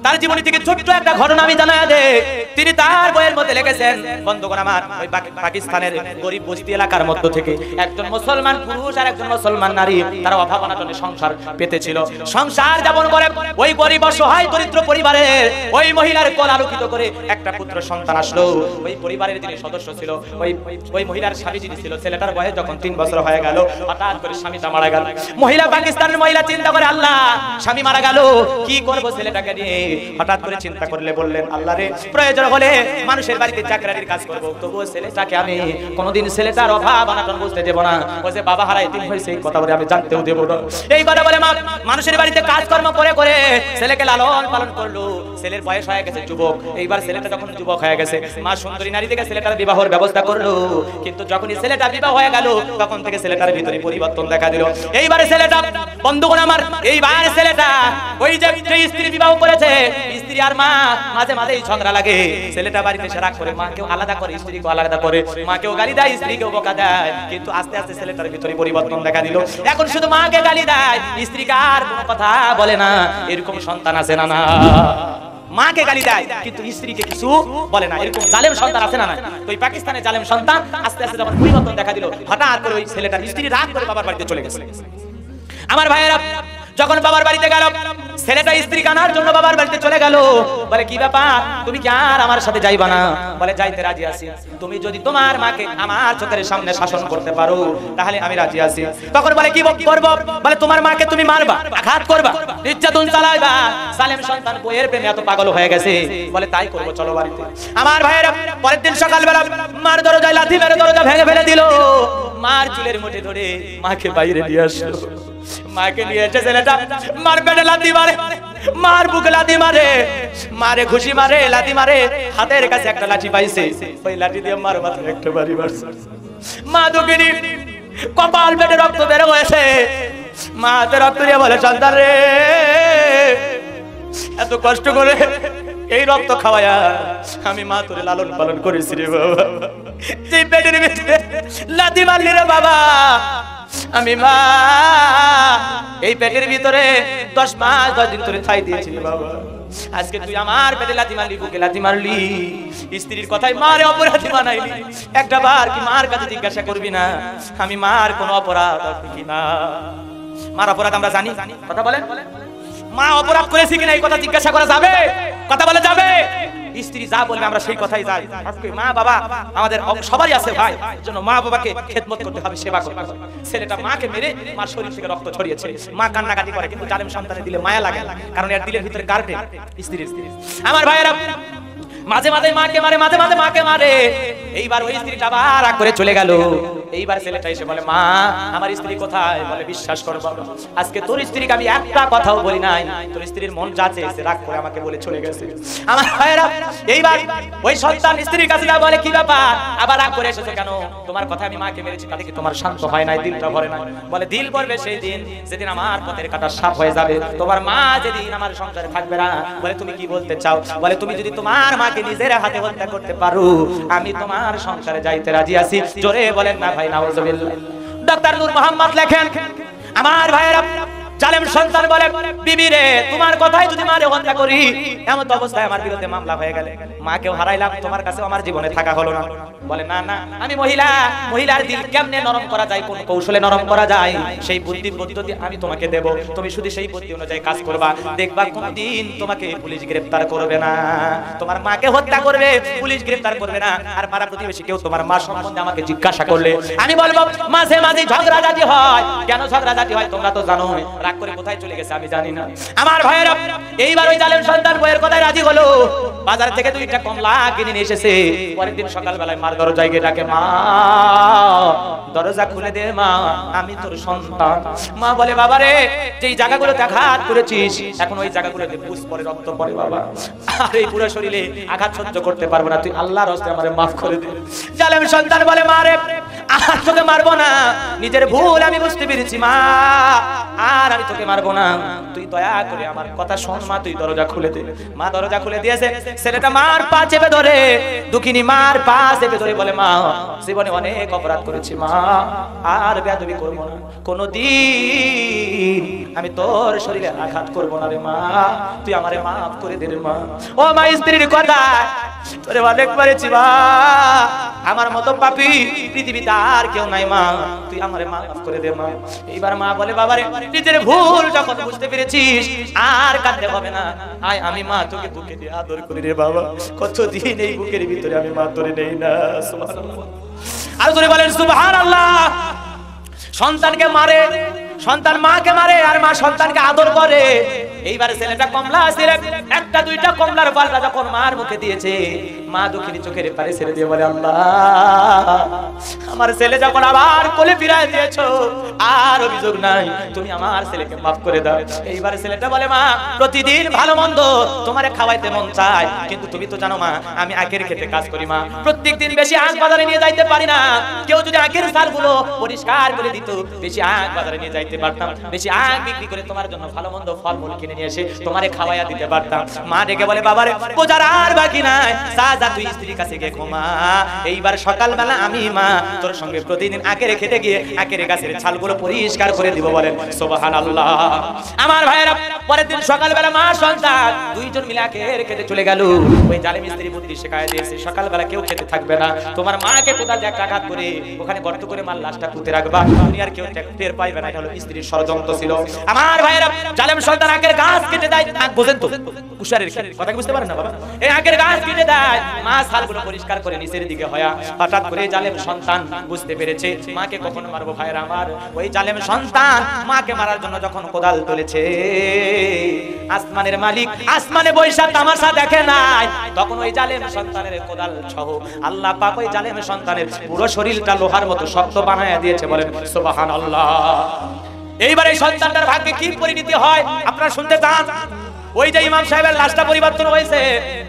তার জীবনী থেকে ছোট্ট একটা ঘটনা আমি জানায় দেই। তিনি তার বইয়ের মধ্যে লিখেছেন, বন্ধুগণ আমার, ওই পাকিস্তানের গরিব বস্তি এলাকার মধ্য থেকে একজন মুসলমান পুরুষ আর একজন মুসলমান নারী তারা অভাব অনাটনে সংসার পেতেছিল। সংসার যাপন করে ওই গরিব অসহায় দরিদ্র পরিবারের ওই মহিলার কোল আলোকিত করে একটা পুত্র সন্তান আসলো। ওই পরিবারের যিনি সদস্য ছিল, ওই মহিলার স্বামী যিনি ছিল, ছেলেটার বয়স যখন 3 বছর হয়ে গেল, হঠাৎ করে স্বামীটা মারা গেল। মহিলা, পাকিস্তানের মহিলা চিন্তা করে, আল্লাহ স্বামী মারা গেল, কি করব ছেলেটাকে নিয়ে? হঠাৎ করে চিন্তা করলে বললেন, আল্লাহ রে, প্রয়োজন হলে মানুষের বাড়িতে চাকরানির কাজ করব, তবুও ছেলেটাকে আমি কোনোদিন ছেলেটার অভাব অনাটন বুঝতে দেব না। ও যে বাবা হারায় 3 হয়েছে এই কথা বলে আমি জানতেও দেব না। এই কথা বলে মানুষের বাড়িতে কাজকর্ম করে করে ছেলেকে লালন পালন করলো। ছেলের বয়স হয়ে গেছে যুবক। এইবার ছেলেটা যখন যুবক হয়ে গেছে, মা সুন্দরী নারী থেকে ছেলেটার বিবাহের ব্যবস্থা করলো। কিন্তু যখনই ছেলেটা বিবাহ হয়ে গেল, তখন থেকে ছেলেটার ভিতরে পরিবর্তন দেখা দিল। এইবারে ছেলেটা, বন্ধুগণ আমার, এইবার ছেলেটা ওই যে স্ত্রী বিবাহ করেছে, স্ত্রী আর মা মাঝে মাঝে ঝগড়া লাগে। ছেলেটা বাড়িতে এসে রাগ করে, মাকেও আলাদা করে, স্ত্রীকেও আলাদা করে, মাকেও গালি দেয়, স্ত্রীকেও বকা দেয়। কিন্তু আস্তে আস্তে ছেলেটার ভিতরে পরিবর্তন দেখা দিল। এখন শুধু মাকে গালি দেয়, স্ত্রীকে আর কোনো কথা বলে না। এরকম সন্তান আছে না? না, মাকে গালি দেয় কিন্তু স্ত্রীকে কিছু বলে না। এরকম জালেম সন্তান আছে না? না। তো এই পাকিস্তানের জালেম সন্তান আস্তে আস্তে যখন পরিবর্তন দেখা দিল, হঠাৎ করে ওই ছেলেটার স্ত্রী রাগ করে বাবার বাড়িতে চলে গেছে। আমার ভাইয়েরা, যখন বাবার বাড়িতে গেল, ছেলেটা স্ত্রী কানার জন্য বাবার বাড়িতে চলে গেল। বলে, কি ব্যাপার, তুমি কি আর আমার সাথে যাইবা না? বলে, যাইতে রাজি আছি, তুমি যদি তোমার মাকে আমার চোখের সামনে শাসন করতে পারো তাহলে আমি রাজি আছি। তখন বলে, কি করব? বলে, তোমার মাকে তুমি মারবা, আঘাত করবা, নির্যাতন চালাইবা। জালেম সন্তান বইয়ের প্রেমে এত পাগল হয়ে গেছে। বলে, তাই করব, চলো বাড়িতে। আমার ভাইয়েরা, পরের দিন সকালবেলা মার দরজায় লাথি মেরে দরজা ভেঙে ফেলে দিল। মার চুলের মুঠি ধরে মাকে বাইরে নিয়ে আসলো। মাকে নিয়ে এসে ছেলেটা মার পেটে লাথি মারে, মার বুকে লাথি মারে, মারে ঘুষি মারে, লাথি মারে। হাতের কাছে একটা লাঠি পাইছে, ওই লাঠি দিয়ে মার মাথায় একটা বাড়ি মারছে। মা দুঃখিনী, কপাল পেটে রক্ত বের হয়েছে। মা হাতে রক্ত দিয়ে বলে, সন্তান রে, এত কষ্ট করে এই রক্ত খাওয়ায়া আমি মা তোরে লালন পালন করেছি রে বাবা। তুই পেটের ভিতরে লাথি মারলি রে বাবা, আমি মা এই পেটের ভিতরে 10 মাস 10 দিন ধরে খাই দিয়েছি বাবা। আজকে তুই আমার পেটে লাথি মারলি, বুকে লাথি মারলি, স্ত্রীর কথাই মারে অপরাধী বানাইলি। একটা বার কি মার কাছে জিজ্ঞাসা করবি না আমি মার কোন অপরাধ আছে কিনা? মার অপরাধ আমরা জানি, কথা বলেন। মা অপরাধ করেছে কিনা এই কথা জিজ্ঞাসা করা যাবে? কথা বলে যাবে? স্ত্রী যা বলবে আমরা সেই কথাই যাই। আজকে মা বাবা আমাদের সবারই আছে ভাই, এজন্য মা বাবাকে খেদমত করতে হবে, সেবা করতে হবে। ছেলেটা মাকে মেরে মার শরীর থেকে রক্ত ছড়িয়েছে। মা কান্নাকাটি করে, কিন্তু জালেম সন্তানের দিলে মায়া লাগে, কারণ এর দিলের ভিতরে গার্ডেন স্ত্রীর। আমার ভাইয়েরা, মাঝে মাঝে মাকে মারে, মাঝে মাঝে মাকে মারে। এইবার ওই স্ত্রীটা আবার রাগ করে চলে গেল। এইবার ছেলেটা এসে বলে, মা আমার স্ত্রী কোথায়? বলে, বিশ্বাস করো বাবা, আজকে তোর স্ত্রীকে আমি একটা কথাও বলি নাই, তোর স্ত্রীর মন যা চেয়েছে রাগ করে আমাকে বলে চলে গেছে। আমার ভাইয়েরা, এইবার ওই সন্তান স্ত্রীর কাছে যা বলে, কি ব্যাপার, আবার রাগ করে এসেছো কেন? তোমার কথা আমি মাকে মেরেছি, তাতে কি তোমার শান্ত হয় নাই, দিলটা ভরে নাই? বলে, দিল ভরবে সেই দিন যেদিন আমার পথের কাঁটা সাফ হয়ে যাবে, তোমার মা যেদিন আমার সংসারে থাকবে না। বলে, তুমি কি বলতে চাও? বলে, তুমি যদি তোমার মাকে নিজের হাতে হত্যা করতে পারো আমি তোমার সংসারে যাইতে রাজি আছি। জোরে বলেন না ভাই, নাউজুবিল্লাহ। ডক্টর নূর মোহাম্মদ লেখেন, আমার ভাইয়েরা, জালেম সন্তান বলে, বিবি রে, তোমার কথাই যদি মারে হত্যা করি, এমন অবস্থায় আমার বিরুদ্ধে মামলা হয়ে গেলে, মাকেও হারাইলাম, তোমার কাছে আমার জীবনে থাকা হলো না। বলে, না না, আমি মহিলা, মহিলার দিল কেমনে নরম করা যায়, কোন কৌশলে নরম করা যায়, সেই বুদ্ধি পদ্ধতি আমি তোমাকে দেব। তুমি শুধু সেই বুদ্ধি অনুযায়ী কাজ করবা, দেখবা কোনদিন তোমাকে পুলিশ গ্রেফতার করবে না। তোমার মাকে হত্যা করবে, পুলিশ গ্রেফতার করবে না। আর পাড়া প্রতিবেশী কেউ তোমার মা সম্বন্ধে আমাকে জিজ্ঞাসা করলে আমি বলবো, মাঝে মাঝে ঝগড়াঝাটি হয়। কেন ঝগড়াঝাটি হয় তোমরা তো জানো। রাগ করে কোথায় চলে গেছে আমি জানি না। আমার ভাইয়েরা, এইবার ওই জালেম সন্তান বইয়ের কথায় রাজি হলো। বাজার থেকে 2টা কমলা কিনে নিয়ে এসেছে। পরের দিন সকালবেলায় মার দরজায় গিয়ে ডাকে, মা দরজা খুলে দে মা, আমি তোর সন্তান। মা বলে, বাবা রে, যেই জায়গাগুলোতে আঘাত করেছিস এখন ওই জায়গাগুলোতে পুষ পরে, রক্ত পড়ে বাবা, আর এই পুরো শরীরে আঘাত সহ্য করতে পারবো না, তুই আল্লাহর রাস্তায় আমারে মাফ করে দে। জালেম সন্তান বলে, মা রে, আর তোকে মারবো না, নিজের ভুল আমি বুঝতে পেরেছি মা, আর আমি তোকে মারবো না, তুই দয়া করে আমার কথা শোন মা, তুই দরজা খুলে দে। মা দরজা খুলে দিয়েছে, ছেলেটা মার পা চেপে ধরে, দুঃখিনী মার পা চেপে ধরে বলে মা জীবনে অনেক অপরাধ করেছি মা, আর বেয়াদবি করবো না, কোনদিন আমি তোর শরীরে আঘাত করবো না রে মা, তুই আমারে মাফ করে দে রে মা। ও মা স্ত্রীর কথা তোরে অনেক করেছি মা, আমার মতো পাপী পৃথিবীতে আর কেউ নাই মা, তুই আমারে মাফ করে দে মা। এইবার মা বলে বাবারে নিজের ভুল যখন বুঝতে পেরেছিস আর কাঁদতে হবে না, আয় আমি মা তোকে বুকে দিয়ে আদর করি রে বাবা, কতদিন এই বুকের ভিতরে আমি মা তোরে নেই না। সুবহানাল্লাহ, আর তোরে বলেন সুবহানাল্লাহ। সন্তানকে মারে, সন্তান মাকে মারে, আর মা সন্তানকে আদর করে। এইবারে ছেলেটা কমলা ছিল, একটা দুইটা কমলার পাল্টা যখন মার মুখে দিয়েছে, মা দুঃখিনী চোখের পানি ছেড়ে দিয়ে বলে আল্লাহ আমার ছেলে যখন আবার কোলে ফিরায় দিয়েছো, আর অভিযোগ নাই, তুমি আমার ছেলেকে মাফ করে দাও। এইবারে ছেলেটা বলে মা প্রতিদিন ভালো মন্দ তোমারে খাওয়াইতে মন চায়, কিন্তু তুমি তো জানো মা আমি আখের খেতে কাজ করি মা, প্রত্যেকদিন বেশি আখ বাজারে নিয়ে যাইতে পারি না, কেউ যদি আখের সারগুলো পরিষ্কার করে দিত বেশি আখ বাজারে নিয়ে যাইতে পারতাম, বেশি আখ বিক্রি করে তোমার জন্য ভালো মন্দ ফলমূল কিনে নিয়ে এসে তোমারে খাওয়াইয়া দিতে পারতাম। মা ডেকে বলে বাবারে বোঝার আর বাকি নাই, যা তুই স্ত্রীর কাছে গিয়ে ঘুমা, এইবার সকালবেলা আমি মা তোর সঙ্গে প্রতিদিন আখের খেতে গিয়ে আখের গাছের ছালগুলো পরিষ্কার করে দিব। বলেন সুবহানাল্লাহ। আমার ভাইয়েরা পরের দিন সকালবেলা মা সন্তান দুইজন মিলে আখের খেতে চলে গেল। ওই জালেম স্ত্রী বুদ্ধি শেখায় দিয়েছে সকালবেলা কেউ খেতে থাকবে না, তোমার মাকে কোদাল দিয়ে একটা আঘাত করে ওখানে গর্ত করে মার লাশটা পুঁতে রাখবা, দুনিয়ার কেউ টের পাইবে না। এটা হলো স্ত্রীর ষড়যন্ত্র ছিল। আমার ভাইয়েরা জালেম সন্তান আখের গাছ কেটে দেয়, আখ বোঝেন তো কুশারের কথা কি বুঝতে পারেন না বাবা, এই আখের গাছ কেটে দেয়, মা ছালগুলো পরিষ্কার করে নিচের দিকে হয়া, হঠাৎ করে জালেম সন্তান বুঝতে পেরেছে মাকে কখন মারবো। ভাইরা আমার ওই জালেম সন্তান মাকে মারার জন্য যখন কোদাল তুলেছে, আসমানের মালিক আসমানে বৈশা তামাশা দেখে নাই, তখন ওই জালেম সন্তানের কোদাল সহ আল্লাহ পাক ওই জালেম সন্তানের পুরো শরীরটা লোহার মতো শক্ত বানায়া দিয়েছে। বলেন সুবহানাল্লাহ। এইবার এই সন্তানটার ভাগ্যে কি পরিণতি হয় আপনারা শুনতে চান? ওই যে ইমাম সাহেবের লাশটা পরিবর্তন হয়েছে,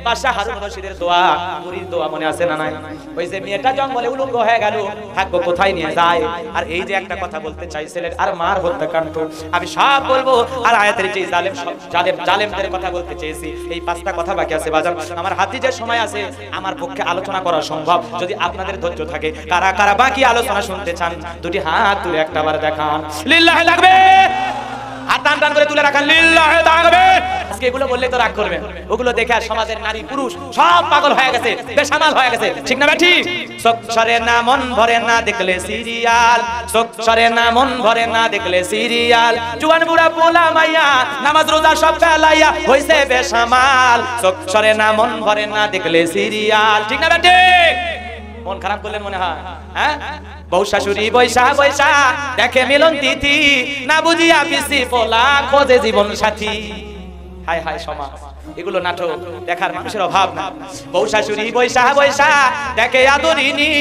বাদশা হারুন রশিদের দোয়া, মুরির দোয়া মনে আছে না নাই? ওই যে মেয়েটা জঙ্গলে উলঙ্গ হয়ে গেল, ভাগ্য কোথায় নিয়ে যায়? আর এই যে একটা কথা বলতে চাইছিলেন, আর মার হত্যাকাণ্ড আমি সব বলবো, আর আয়াতের যে জালেমদের কথা বলতে চেয়েছি, এই পাঁচটা কথা বাকি আছে বাজান। আমার হাতে যে সময় আছে আমার পক্ষে আলোচনা করা সম্ভব, যদি আপনাদের ধৈর্য থাকে। কারা কারা বাকি আলোচনা শুনতে চান দুটি হাত তুলে একটাবার দেখান। লিল্লাহি লাগবে, হাত টান টান করে তুলে রাখান, লিল্লাহি তাকবীর। আজকে এগুলো বললে তো রাগ করবেন, ওগুলো দেখে সমাজের নারী পুরুষ সব পাগল হয়ে গেছে, বেসামাল হয়ে গেছে, ঠিক না বেঠি? চোখ সরে না মন ভরে না দেখলে সিরিয়াল, চোখ সরে না মন ভরে না দেখলে সিরিয়াল, জুয়ান বুড়া পোলা মাইয়া নামাজ রোজা সব ফেলাইয়া হইছে বেসামাল, চোখ সরে না মন ভরে না দেখলে সিরিয়াল, ঠিক না বেঠি? মন খারাপ করলেন মনে হয়, হ্যাঁ? বউ শাশুড়ি বৈশা বৈশা দেখে মিলন তিথি, না বুঝিয়া পিসি পোলা খোঁজে জীবন সাথী। হায় হায় সমাজ, এগুলো নাটক দেখার মানুষের অভাব না। বউ শাশুড়ি বৈশা বৈশা দেখে আদরিনী,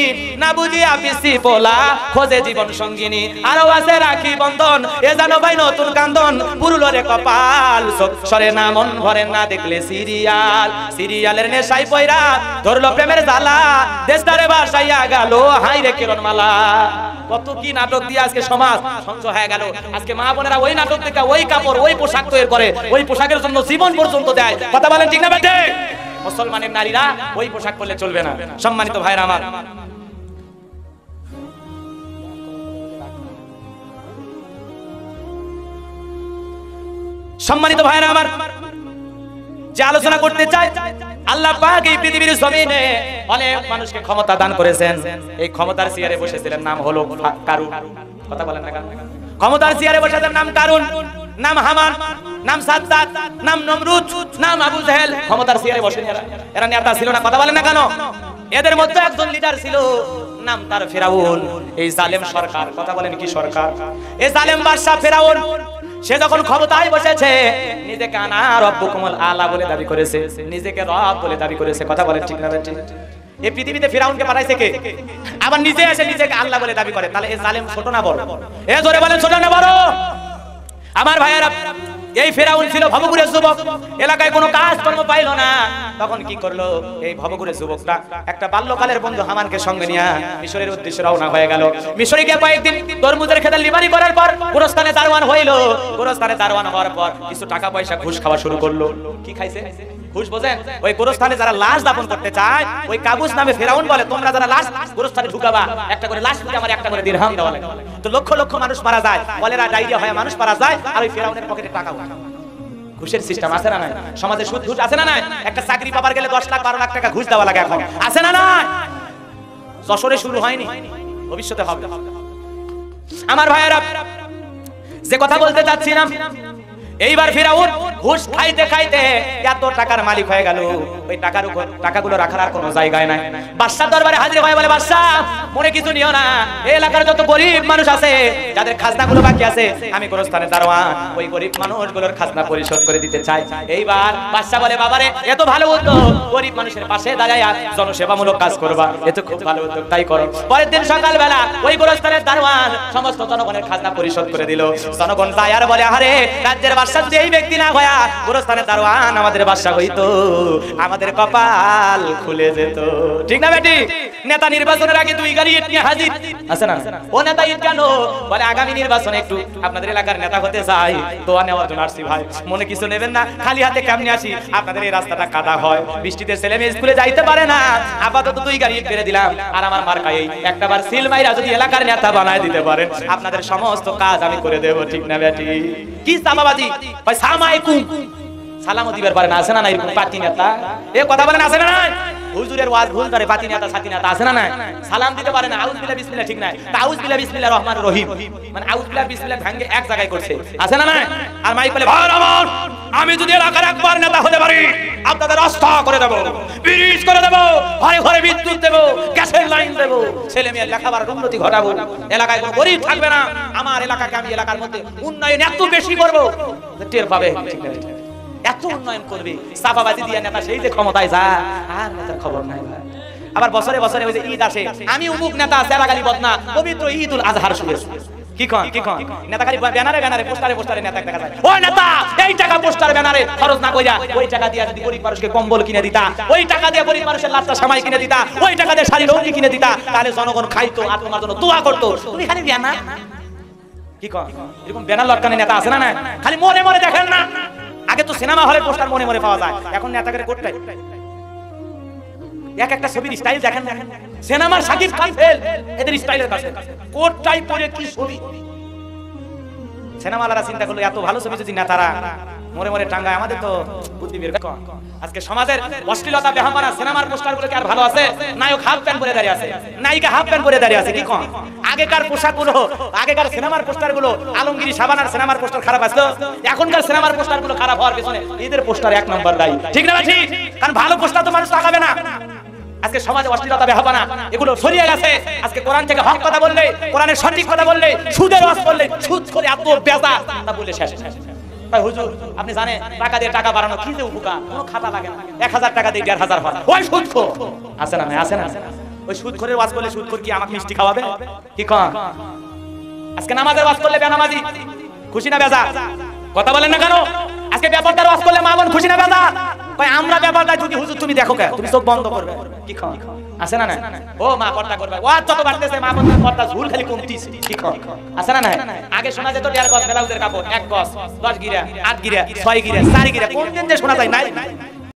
না বুঝিয়া পিসি পোলা খোঁজে জীবন সঙ্গিনী, আরো আছে রাখি বন্ধন এ জানো ভাই নতুন কান্দন, পুরুলরে কপাল, চোখ সরে না মন ভরে না দেখলে সিরিয়াল, সিরিয়ালের নেশাই পয়রা ধরলো প্রেমের জ্বালা, দেশটারে বাসাইয়া গেল হাই রে কিরণ মালা। কত কি নাটক দিয়ে আজকে সমাজ ধ্বংস হয়ে গেল। আজকে মা বোনেরা ওই নাটক থেকে ওই কাপড় ওই পোশাক তৈরি করে, ওই পোশাকের জন্য জীবন পর্যন্ত দেয়। কথা বলেন ঠিক না বেটে? মুসলমানের নারীরা ওই পোশাক পরলে চলবে না। সম্মানিত ভাইরা আমার, সম্মানিত ভাইরা আমার, যে আলোচনা করতে চাই, আল্লাহ পাক এই পৃথিবীর জমিনে অনেক মানুষকে ক্ষমতা দান করেছেন। এই ক্ষমতার চেয়ারে বসেছিলেন, নাম হলো কারুন। কথা বলেন না কেন? ক্ষমতার চেয়ারে বসেছেন, নাম কারুন, নাম হামান, নাম সাদ্দাত, নাম নমরুদ, নাম আবু জাহেল। ক্ষমতার চেয়ারে বসেন এরা নেতা ছিল না। কথা বলেন না কেন? এদের মধ্যে একজন লিডার ছিল, নাম তার ফেরাউন। এই জালেম সরকার, কথা বলেন কি সরকার? এই জালেম বাদশা ফেরাউন, সে যখন ক্ষমতায় বসেছে নিজেকে আনা রব্বুকুমুল আলা বলে দাবি করেছে, নিজেকে রব বলে দাবি করেছে। কথা বলেন ঠিক না? এই পৃথিবীতে ফিরাউনকে পাঠাইছে কে? আবার নিজে এসে নিজেকে আল্লাহ বলে দাবি করে। তাহলে এই জালেম ছোট না বড়? এ জোরে বলেন ছোট না বড়? আমার ভাইয়েরা, এই ফেরাউন ছিল ভবঘুরে যুবক, এলাকায় কোনো কাজ কর্ম পাইল না। তখন কি করলো এই ভবঘুরে যুবকটা? একটা বাল্যকালের বন্ধু হামানকে সঙ্গে নিয়ে মিশরের উদ্দেশ্যে রওনা হয়ে গেল। মিশরে গিয়ে কয়েকদিন তরমুজের খেতে লিবানি করার পর গোরস্থানে দারোয়ান হইল। গোরস্থানে দারোয়ান হওয়ার পর কিছু টাকা পয়সা ঘুষ খাওয়া শুরু করলো। কি খাইছে? ঘুষ। বোঝেন? ওই গোরস্থানে যারা লাশ দাফন করতে চায়, ওই কাবুস নামে ফেরাউন বলে, তোমরা যারা লাশ গোরস্থানে ঢুকাবা, একটা করে লাশ ঢুকে আমার একটা করে দিরহাম দেওয়া লাগে। তো লক্ষ লক্ষ মানুষ মারা যায়, কলেরা ডায়রিয়া হয় মানুষ মারা যায়, আর ওই ফেরাউনের পকেটে টাকা উঠে। ঘুষের সিস্টেম আছে না নাই? সমাজে সুদ ঘুষ আছে না নাই? একটা চাকরি পাবার গেলে 10 লাখ 12 লাখ টাকা ঘুষ দেওয়া লাগে এখন, আছে না নাই? যশোরে শুরু হয়নি, ভবিষ্যতে হবে। আমার ভাইয়েরা, যে কথা বলতে চাচ্ছিলাম, এইবার ফিরাউন ঘুষ খাইতে খাইতে এত টাকার মালিক হয়ে গেল, ওই টাকাগুলো রাখার আর কোনো জায়গায় নাই। বাদশার দরবারে হাজির হয়ে বলে, বাদশাহ মনে কিছু নিও না, এই এলাকার যত গরিব মানুষ আছে যাদের খাজনাগুলো বাকি আছে, আমি গোরস্থানে দারোয়ান, ওই গরিব মানুষগুলোর খাজনা পরিশোধ করে দিতে চাই। এইবার বাদশা বলে, বাবারে এত ভালো উদ্যোগ, গরিব মানুষের পাশে দাঁড়ায় জনসেবামূলক কাজ করবা, এত খুব ভালো উদ্যোগ, তাই করো। পরের দিন সকালবেলা ওই গোরস্থানের দারোয়ান সমস্ত জনগণের খাজনা পরিশোধ করে দিল। জনগণ যায় আর বলে, আরে রাজ্যের বাদশা যদি এই ব্যক্তি না হয়া গোরস্থানের দারোয়ান আমাদের বাদশা হইতো, আমাদের কপাল খুলে যেত। ঠিক না বেটি? নেতা নির্বাচনের আগে 2 গাড়ি ইট নিয়ে হাজির, আছে না? ও নেতা ইট কেন? বলে আগামী নির্বাচনে একটু আপনাদের এলাকার নেতা হতে চাই, দোয়া নেওয়ার জন্য আসছি ভাই, মনে কিছু নেবেন না, খালি হাতে কেমনে আসি, আপনাদের এই রাস্তাটা কাদা হয়, বৃষ্টিতে ছেলে মেয়ে স্কুলে যাইতে পারে না, আপাতত 2 গাড়ি ইট ফেলে দিলাম, আর আমার মার্কায় একটাবার সিল মাইরা যদি এলাকার নেতা বানায় দিতে পারেন, আপনাদের সমস্ত কাজ আমি করে দেব। ঠিক না বেটি? কি সামাবাজি ভাই, সালামালাইকুম সালামও দিবার পারে না, আছে না নাই? পাতি নেতা এ কথা বলেন, আছে না নাই? হুজুরের ওয়াজ ভুল ধরে পাতি নেতা সাথী নেতা, আছে না নাই? সালাম দিতে পারে না, আউজ বিল্লাহ বিসমিল্লাহ ঠিক নাই, আউজ বিল্লাহ বিসমিল্লাহ রহমানির রহিম, মানে আউজ বিল্লাহ বিসমিল্লাহ ভাঙে এক জায়গায় করছে, আছে না নাই? আর মাইক বলে, ভাই আমার, আমি যদি এলাকার একবার নেতা হতে পারি, আপনাদের রাস্তা করে দেব, ব্রিজ করে দেব, ঘরে ঘরে বিদ্যুৎ দেব, গ্যাসের লাইন দেব, ছেলে মেয়ের লেখাপড়ার উন্নতি ঘটাবো, এলাকায় কোনো গরিব থাকবে না, আমার এলাকাকে আমি এলাকার মধ্যে উন্নয়ন এত বেশি করব, টের পাবে। ঠিক না? এত উন্নয়ন করবে, সাফাবাজি দিয়ে নেতা সেই যে ক্ষমতায় যায়, আর নেতার খবর নাই ভাই। আবার বছরে বছরে ওই যে ঈদ আসে, আমি উমুক নেতা সেরাগালি বদনা পবিত্র ঈদুল আজহার শুভেচ্ছা, কি কন কি কন, নেতা খালি ব্যানারে পোস্টারে নেতা দেখা যায়, ও নেতা এই টাকা পোস্টার ব্যানারে খরচ না কইরা ওই টাকা দিয়ে যদি গরিব মানুষকে কম্বল কিনে দিতা, ওই টাকা দিয়ে গরিব মানুষের লাচ্চা সামাই কিনে দিতা, ওই টাকা দিয়ে শাড়ি লুঙ্গি কিনে দিতা, তাহলে জনগণ খাইতো আর তোমার জন্য দোয়া করতো। তুমি খালি ব্যানার, কি কন, এরকম ব্যানার লটকানো নেতা আছে না? না খালি মনে মনে দেখেন না, আগে তো সিনেমা হলে পোস্টার মনে মনে পাওয়া যায়, এখন নেতাকে কোটটাই এক একটা ছবির স্টাইল দেখেন, সিনেমার শাকিব খান ফেল এদের স্টাইলের কাছে, কোটটাই পরে কি ছবি। সিনেমালারা চিন্তা করলো এত ভালো ছবি যদি নেতারা মরে মরে টাঙ্গায়, আমাদের তো বুদ্ধি বের কর। আজকে সমাজের অশ্লীলতা বেহামারা সিনেমার পোস্টার গুলো কি আর ভালো আছে? নায়ক হাফ প্যান্ট পরে দাঁড়িয়ে আছে, নায়িকা হাফ প্যান্ট পরে দাঁড়িয়ে আছে, কি কম? আগেকার পোশাক গুলো, আগেকার সিনেমার পোস্টার গুলো, আলমগীরি সাবানার সিনেমার পোস্টার খারাপ আসতো, এখনকার সিনেমার পোস্টার গুলো খারাপ হওয়ার পিছনে এদের পোস্টার 1 নম্বর দায়ী। ঠিক না ঠিক? কারণ ভালো পোস্টার তো মানুষ তাকাবে না। আজকে সমাজে অশ্লীলতা বেহামানা এগুলো ছড়িয়ে গেছে। আজকে কোরআন থেকে হক কথা বললে, কোরআনের সঠিক কথা বললে, সুদের ওয়াজ করলে, সুদ করে এত বেজা তা বলে শেষ। ভাই হুজুর আপনি জানেন টাকা দিয়ে টাকা বাড়ানো কি যে উপকার, কোনো খাতা লাগে না, 1000 টাকা দিয়ে 1500 হয়, ওই সুদখোর আছে না? আছে না? ওই সুদখোরের ওয়াজ করলে সুদখোর কি আমাকে মিষ্টি খাওয়াবে? কি কন? আজকে নামাজের ওয়াজ করলে বেনামাজি খুশি না বেজা? কথা বলেন না কেন? আজকে ব্যাপারটার ওয়াজ করলে মা বোন খুশি না বেজা? ভাই আমরা ব্যাপারটা যদি হুজুর তুমি দেখো কে, তুমি চোখ বন্ধ করবে, কি কন? আছে না? ও মা পর্দা করবে, ওয়াজ যত বাড়তেছে মা বোনের পর্দা ঝুল খালি কমতিছে, কি কন? আছে না? আগে শোনা যেত 1.5 গজ ব্লাউজের কাপড়, 1 গজ 10 গিরা 8 গিরা 6 গিরা 4 গিরা, কোন দিন যে শোনা যায় নাই।